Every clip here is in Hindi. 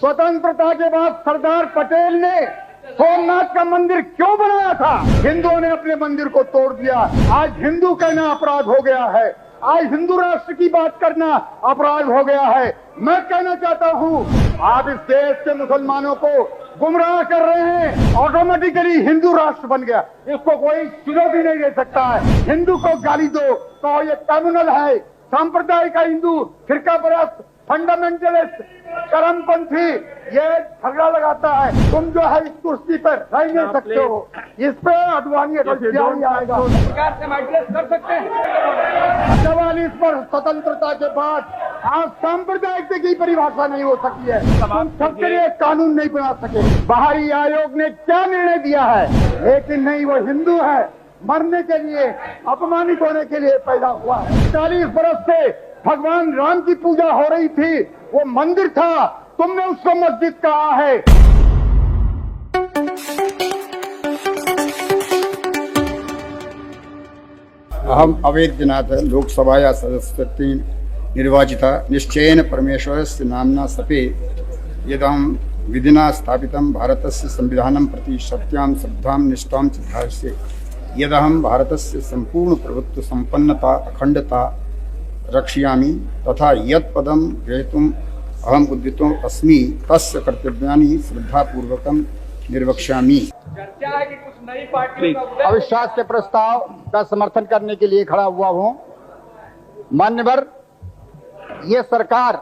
स्वतंत्रता के बाद सरदार पटेल ने सोमनाथ का मंदिर क्यों बनाया था? हिंदुओं ने अपने मंदिर को तोड़ दिया। आज हिंदू कहना अपराध हो गया है। आज हिंदू राष्ट्र की बात करना अपराध हो गया है। मैं कहना चाहता हूँ, आप इस देश के मुसलमानों को गुमराह कर रहे हैं। ऑटोमेटिकली हिंदू राष्ट्र बन गया, इसको कोई चुनौती नहीं दे सकता है। हिंदू को गाली दो तो ये कम्युनल है, सांप्रदायिक का हिंदू, फिरका परस्त, फंडामेंटलिस्ट, चरमपंथी, ये झगड़ा लगाता है। तुम जो है इस कुर्सी पर रह नहीं सकते हो। इस पे अडवाणी आएगा। सरकार से एड्रेस कर सकते हैं। 44 पर स्वतंत्रता के बाद आज सांप्रदायिक की परिभाषा नहीं हो सकी है। तुम सबके लिए कानून नहीं बना सके। बाहरी आयोग ने क्या निर्णय दिया है, लेकिन नहीं, वो हिंदू है, मरने के लिए, अपमानित होने के लिए पैदा हुआ है। 40 बरस से भगवान राम की पूजा हो रही थी, वो मंदिर था, तुमने उसको मस्जिद कहा है। अहम अवेद्यनाथ लोकसभाया सदस्यत्वेन निर्वाचिता निश्चयेन परमेश्वरस्य नाम्ना सपे यदहं विधिना स्थापितं भारतस्य संविधानं प्रति सत्यां श्रद्धां निष्ठां च धारये यदहं भारतस्य संपूर्ण प्रभुत्व संपन्नता अखंडता रक्षयामि तथा यत् पदं ग्रहीतुम् अहम् उद्यतो अस्मि तस्य कर्तव्यानि श्रद्धापूर्वकं निर्वक्ष्यामि। चर्चा है कि कुछ नई पार्टियों का उदय अविश्वास के प्रस्ताव का समर्थन करने के लिए खड़ा हुआ हूं। मान्यवर, ये सरकार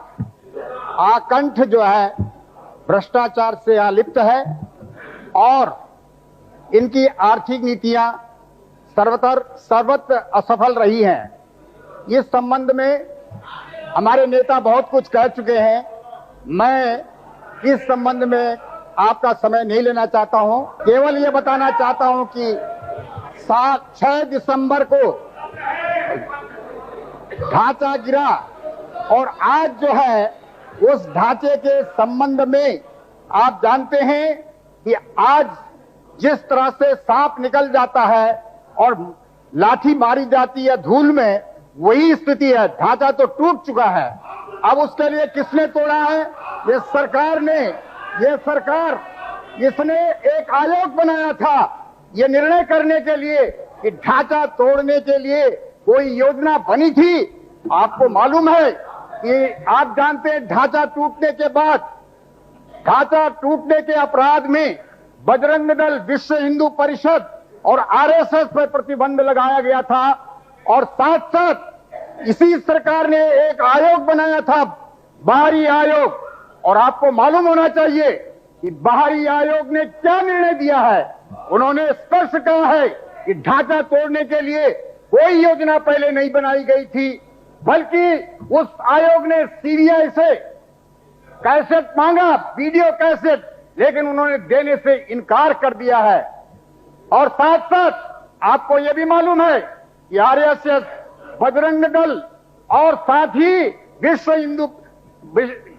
आकंठ जो है भ्रष्टाचार से आलिप्त है और इनकी आर्थिक नीतियां सर्वत्र असफल रही हैं। इस संबंध में हमारे नेता बहुत कुछ कह चुके हैं। मैं इस संबंध में आपका समय नहीं लेना चाहता हूं। केवल ये बताना चाहता हूं कि 6 दिसंबर को ढांचा गिरा और आज जो है उस ढांचे के संबंध में आप जानते हैं कि आज जिस तरह से सांप निकल जाता है और लाठी मारी जाती है धूल में, वही स्थिति है। ढांचा तो टूट चुका है। अब उसके लिए किसने तोड़ा है? ये सरकार ने। ये सरकार, इसने एक आयोग बनाया था ये निर्णय करने के लिए कि ढांचा तोड़ने के लिए कोई योजना बनी थी। आपको मालूम है कि आप जानते हैं ढांचा टूटने के बाद, ढांचा टूटने के अपराध में बजरंग दल, विश्व हिंदू परिषद और आरएसएस पर प्रतिबंध लगाया गया था और साथ साथ इसी सरकार ने एक आयोग बनाया था, बाहरी आयोग। और आपको मालूम होना चाहिए कि बाहरी आयोग ने क्या निर्णय दिया है। उन्होंने स्पष्ट कहा है कि ढांचा तोड़ने के लिए कोई योजना पहले नहीं बनाई गई थी, बल्कि उस आयोग ने सीबीआई से कैसेट मांगा, वीडियो कैसेट, लेकिन उन्होंने देने से इनकार कर दिया है। और साथ साथ आपको यह भी मालूम है कि आरएसएस, बजरंग दल और साथ ही विश्व हिंदू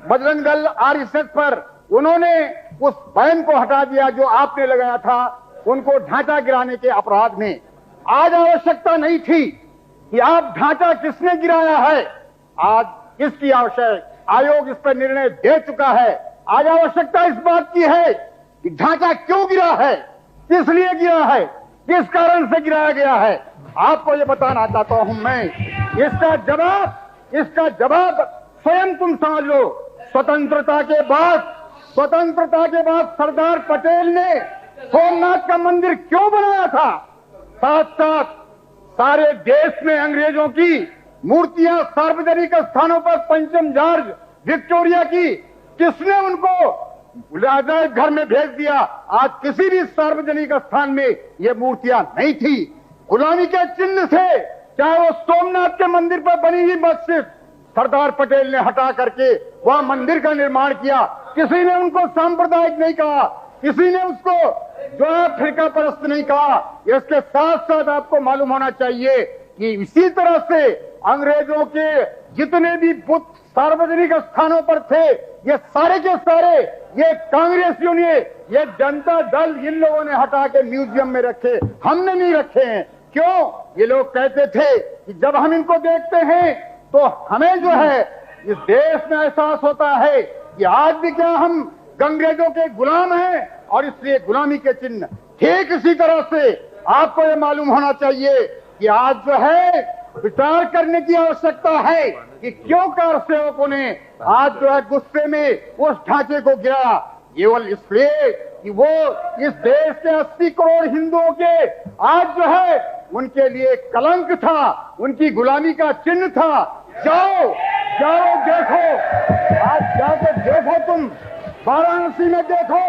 बजरंग दल आरएसएस पर उन्होंने उस बैन को हटा दिया जो आपने लगाया था, उनको ढांचा गिराने के अपराध में। आज आवश्यकता नहीं थी कि आप ढांचा किसने गिराया है, आज इसकी आवश्यकता, आयोग इस पर निर्णय दे चुका है। आज आवश्यकता इस बात की है कि ढांचा क्यों गिरा है, किस लिए गिरा है, किस कारण से गिराया गया है। आपको ये बताना चाहता हूं मैं। इसका जवाब स्वयं तुम समझ लो। स्वतंत्रता के बाद सरदार पटेल ने सोमनाथ का मंदिर क्यों बनाया था? साथ साथ सारे देश में अंग्रेजों की मूर्तियां सार्वजनिक स्थानों पर, पंचम जॉर्ज, विक्टोरिया की, किसने उनको अजायब घर में भेज दिया? आज किसी भी सार्वजनिक स्थान में ये मूर्तियां नहीं थी। गुलामी के चिन्ह से, चाहे वो सोमनाथ के मंदिर पर बनी हुई मस्जिद, सरदार पटेल ने हटा करके वहां मंदिर का निर्माण किया। किसी ने उनको सांप्रदायिक नहीं कहा, किसी ने उसको जो है फिरका परस्त नहीं कहा। इसके साथ साथ आपको मालूम होना चाहिए कि इसी तरह से अंग्रेजों के जितने भी बुत सार्वजनिक स्थानों पर थे, ये सारे के सारे ये कांग्रेसियों ने, ये जनता दल, इन लोगों ने हटा के म्यूजियम में रखे, हमने नहीं रखे हैं। क्यों? ये लोग कहते थे कि जब हम इनको देखते हैं तो हमें जो है इस देश में एहसास होता है कि आज भी क्या हम अंग्रेजों के गुलाम हैं और इसलिए गुलामी के चिन्ह। ठीक इसी तरह से आपको ये मालूम होना चाहिए कि आज जो है विचार करने की आवश्यकता है कि क्यों कार सेवकों ने आज जो है गुस्से में उस ढांचे को गिरा। केवल इसलिए कि वो इस देश के 80 करोड़ हिंदुओं के आज जो है उनके लिए कलंक था, उनकी गुलामी का चिन्ह था। जाओ जाओ देखो, आज जाकर देखो, तुम वाराणसी में देखो,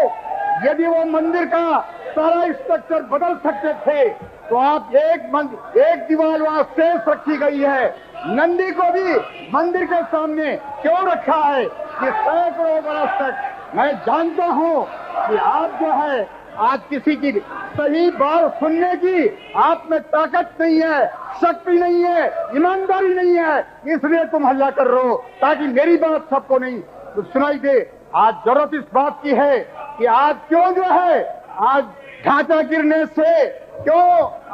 यदि वो मंदिर का सारा स्ट्रक्चर बदल सकते थे तो आप एक दीवार वहां शेष रखी गई है। नंदी को भी मंदिर के सामने क्यों रखा है कि सैकड़ों बरस तक। मैं जानता हूं कि आप जो है आज किसी की सही बात सुनने की आप में ताकत नहीं है, शक्ति नहीं है, ईमानदारी नहीं है, इसलिए तुम हल्ला कर रहे हो ताकि मेरी बात सबको नहीं सुनाई दे। आज जरूरत इस बात की है कि आज क्यों जो है आज ढांचा गिरने से क्यों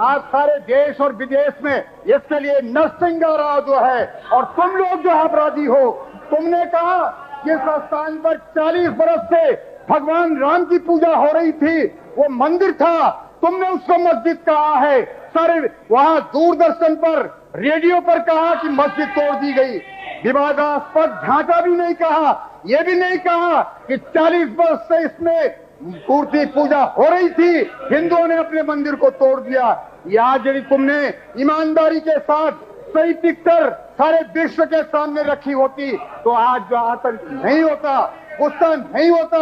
आज सारे देश और विदेश में इसके लिए नरसिंह जो है और तुम लोग जो अपराधी हो। तुमने कहा जिस स्थान पर 40 बरस से भगवान राम की पूजा हो रही थी वो मंदिर था, तुमने उसको मस्जिद कहा है। सारे वहां दूरदर्शन पर रेडियो पर कहा कि मस्जिद तोड़ दी गई। विवादास्पद ढांचा भी नहीं कहा, ये भी नहीं कहा कि 40 वर्ष से इसमें मूर्ति पूजा हो रही थी, हिंदुओं ने अपने मंदिर को तोड़ दिया। या यदि तुमने ईमानदारी के साथ सही पिक्चर सारे विश्व के सामने रखी होती तो आज जो आतंक नहीं होता, गुस्सा नहीं होता।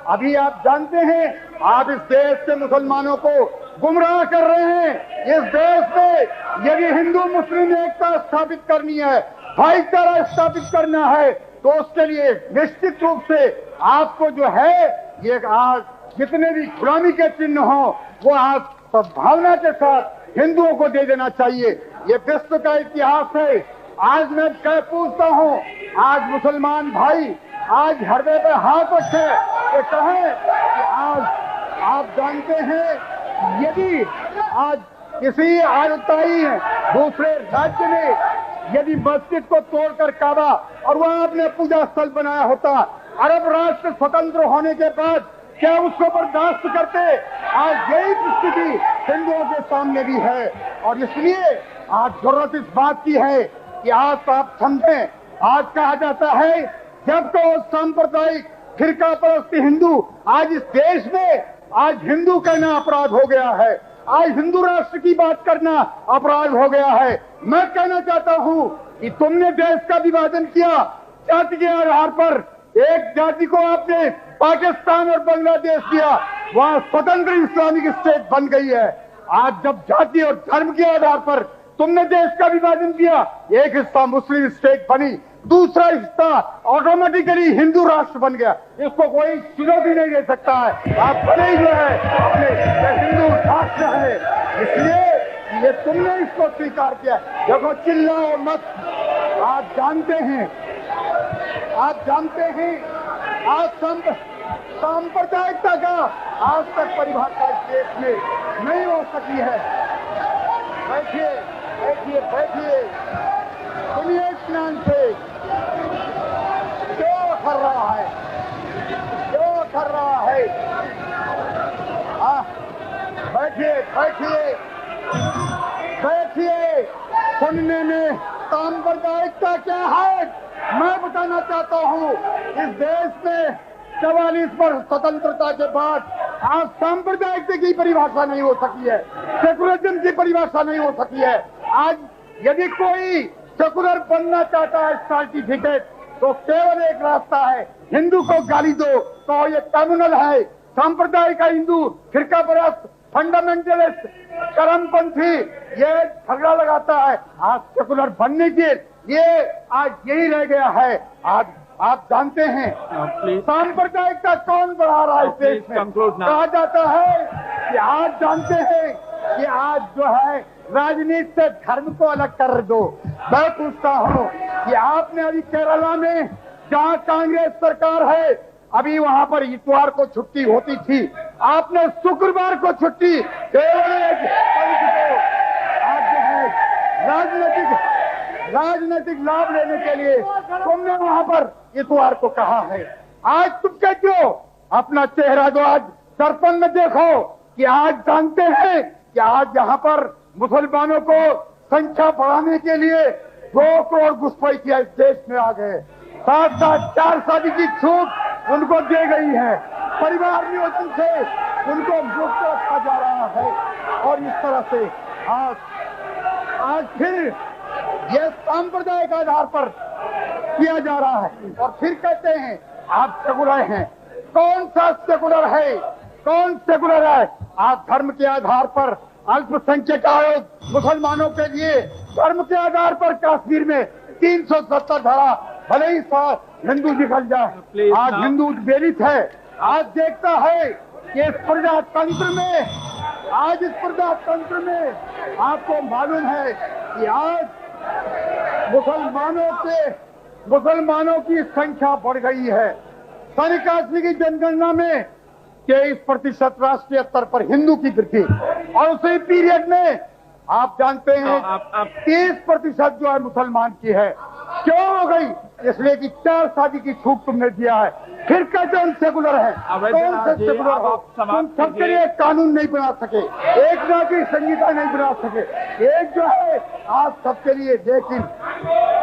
अभी आप जानते हैं आप इस देश के मुसलमानों को गुमराह कर रहे हैं। इस देश में यदि हिंदू मुस्लिम एकता स्थापित करनी है, भाईचारा स्थापित करना है तो उसके लिए निश्चित रूप से आपको जो है ये आज जितने भी गुलामी के चिन्ह हो वो आज सद्भावना के साथ हिंदुओं को दे देना चाहिए। ये विश्व का इतिहास है। आज मैं क्या पूछता हूँ, आज मुसलमान भाई आज हृदय पे हाथ रखे तो कहें कि आज आप जानते हैं यदि आज किसी आयताई दूसरे राज्य में यदि मस्जिद को तोड़कर काबा और वहां अपने पूजा स्थल बनाया होता, अरब राष्ट्र स्वतंत्र होने के बाद क्या उसको बर्दाश्त करते? आज यही स्थिति हिंदुओं के सामने भी है और इसलिए आज जरूरत इस बात की है कि आज आप समझें। आज कहा जाता है जब तो सांप्रदायिक फिरका परस्ती हिंदू, आज इस देश में आज हिंदू कहना अपराध हो गया है, आज हिंदू राष्ट्र की बात करना अपराध हो गया है। मैं कहना चाहता हूं कि तुमने देश का विभाजन किया जाति के आधार पर। एक जाति को आपने पाकिस्तान और बांग्लादेश दिया, वहां स्वतंत्र इस्लामिक स्टेट बन गई है। आज जब जाति और धर्म के आधार पर तुमने देश का विभाजन किया, एक हिस्सा मुस्लिम स्टेट बनी, दूसरा हिस्सा ऑटोमेटिकली हिंदू राष्ट्र बन गया। इसको कोई चुनौती नहीं दे सकता है। आप बने जो है अपने हिंदू राष्ट्र है, इसलिए ये तुमने इसको स्वीकार किया। देखो चिल्लाओ मत। आप जानते हैं आज सांप्रदायिकता का आज तक परिभाषा इस देश में नहीं हो सकी है। बैठिए बैठिए बैठिए, सुनिए इत्मीनान से। क्यों कर रहा है, क्यों कर रहा है? बैठिए बैठिए बैठिए, सुनने में सांप्रदायिकता क्या है मैं बताना चाहता हूँ। इस देश में 44 वर्ष स्वतंत्रता के बाद आज सांप्रदायिकता की परिभाषा नहीं हो सकी है, सेकुलरिज्म की परिभाषा नहीं हो सकी है। आज यदि कोई सेकुलर बनना चाहता है सर्टिफिकेट तो केवल एक रास्ता है, हिंदू को गाली दो तो ये कम्युनल है। सांप्रदायिक हिंदू, फिरका परस्त, फंडामेंटलिस्ट, चरमपंथी ये झगड़ा लगाता है। आज सेकुलर बनने के ये आज यही रह गया है। आज आप जानते हैं सांप्रदायिकता कौन बढ़ा रहा है इस देश में? कहा जाता है कि आज जानते हैं कि आज जो है राजनीति से धर्म को अलग कर दो। मैं पूछता हूँ कि आपने अभी केरला में जहाँ कांग्रेस सरकार है, अभी वहाँ पर इतवार को छुट्टी होती थी, आपने शुक्रवार को छुट्टी केवल एक पंथ को आज जो है राजनीतिक लाभ लेने के लिए तुमने वहाँ पर इतवार को कहा है। आज तुम कहते हो अपना चेहरा जो आज दर्पण में देखो कि आज जानते हैं कि आज यहाँ पर मुसलमानों को संख्या बढ़ाने के लिए 2 करोड़ घुसपैठिया इस देश में आ गए। साथ साथ 4 शादी की छूट उनको दी गई है। परिवार नियोजन से उनको मुक्त रखा जा रहा है और इस तरह से आज फिर ये सांप्रदायिक आधार पर किया जा रहा है और फिर कहते हैं आप सेकुलर हैं। कौन सा सेकुलर है? कौन सेकुलर है? आज धर्म के आधार पर अल्पसंख्यक आयोग मुसलमानों के लिए धर्म के आधार पर कश्मीर में 370 धारा भले ही हिंदू निकल जाए, आज हिंदू उत्पीड़ित है। आज देखता है कि इस प्रजातंत्र में आपको मालूम है कि आज मुसलमानों की संख्या बढ़ गई है। सन 81 की जनगणना में 23% राष्ट्रीय स्तर पर हिंदू की वृद्धि और उसी पीरियड में आप जानते हैं 30% जो है मुसलमान की है। क्यों हो गई? इसलिए कि 4 शादी की छूट तुमने दिया है। फिर कहते हम सेकुलर है। कौन से सेकुलर हो? तुम सबके लिए कानून नहीं बना सके, एक नागरिक संहिता नहीं बना सके, एक जो है आज सबके लिए। लेकिन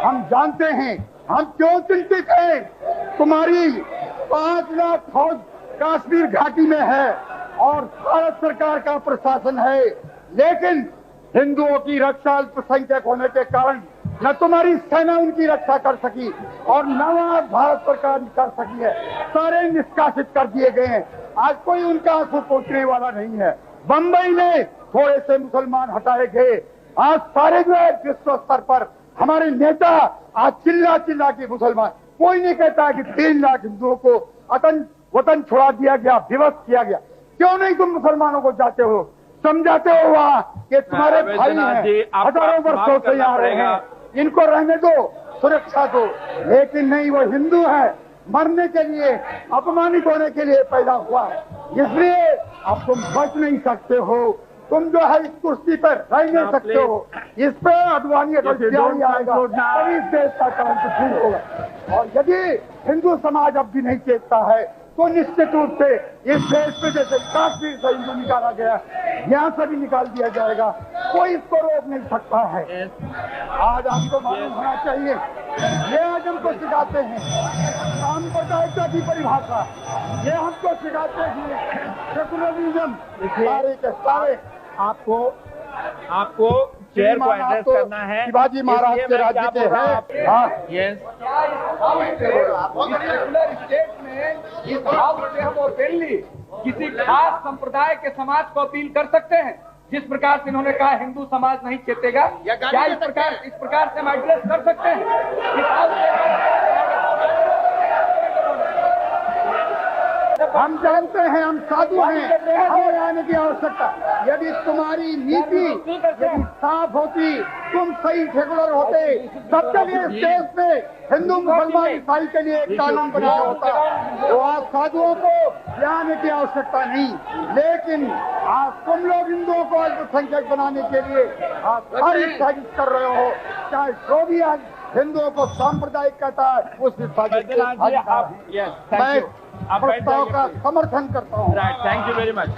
हम जानते हैं हम क्यों चिंतित हैं। तुम्हारी 5 लाख फौज कश्मीर घाटी में है और भारत सरकार का प्रशासन है, लेकिन हिंदुओं की रक्षा अल्पसंख्यक होने के कारण न तुम्हारी सेना उनकी रक्षा कर सकी और न भारत सरकार कर सकी है। सारे निष्कासित कर दिए गए हैं। आज कोई उनका आंसू पोंछने वाला नहीं है। बंबई में थोड़े से मुसलमान हटाए गए। आज सारे जो है विश्व स्तर पर हमारे नेता आज चिल्ला के मुसलमान, कोई नहीं कहता है कि 3 लाख हिंदुओं को वतन छुड़ा दिया गया, विवश किया गया। क्यों नहीं तुम मुसलमानों को जाते हो, समझाते हो वहाँ कि तुम्हारे भाई हैं, हजारों वर्षों से यहाँ रहे हैं, इनको रहने दो, सुरक्षा दो। लेकिन नहीं, वो हिंदू है, मरने के लिए, अपमानित होने के लिए पैदा हुआ है। इसलिए अब तुम बच नहीं सकते हो। तुम जो है इस कुर्सी पर रह नहीं सकते हो। इस पे अडवाणी अगर जारी आएगा तभी इस देश का काम ठीक होगा। और यदि हिंदू समाज अब भी नहीं चेतता है तो निश्चित रूप से इस देश में जैसे कश्मीर से हिंदू निकाला गया, यहाँ से भी निकाल दिया जाएगा। कोई इसको रोक नहीं सकता है। आज आपको मालूम होना चाहिए, ये आज हमको सिखाते हैं सांप्रदायिकता की परिभाषा, ये हमको सिखाते हैं सेकुलरिज्म। सारे के सारे आपको चेयर को एड्रेस करना है। शिवाजी महाराज के राज्य के हैं। हाँ, यस। सेकुलर स्टेट में इस भाव से हम ओपनली किसी खास संप्रदाय के समाज को अपील कर सकते हैं। जिस प्रकार से इन्होंने कहा हिंदू समाज नहीं चेतेगा, क्या इस प्रकार से हम एड्रेस कर सकते हैं? हम जानते हैं, हम साधु हैं, हमें आने की आवश्यकता। यदि तुम्हारी नीति यदि साफ होती, तुम सही सेकुलर होते, सबके लिए इस देश में हिंदू मुसलमान ईसाई के लिए एक कानून बनाया होता, तो आज साधुओं को यहाँ आने की आवश्यकता नहीं। लेकिन आज तुम लोग हिंदुओं को अल्पसंख्यक बनाने के लिए आप हर साजिश कर रहे हो। चाहे जो भी आज हिंदुओं को सांप्रदायिक कहता है, उस साजिश मैं प्रस्ताव का समर्थन करता हूँ। Thank you very much.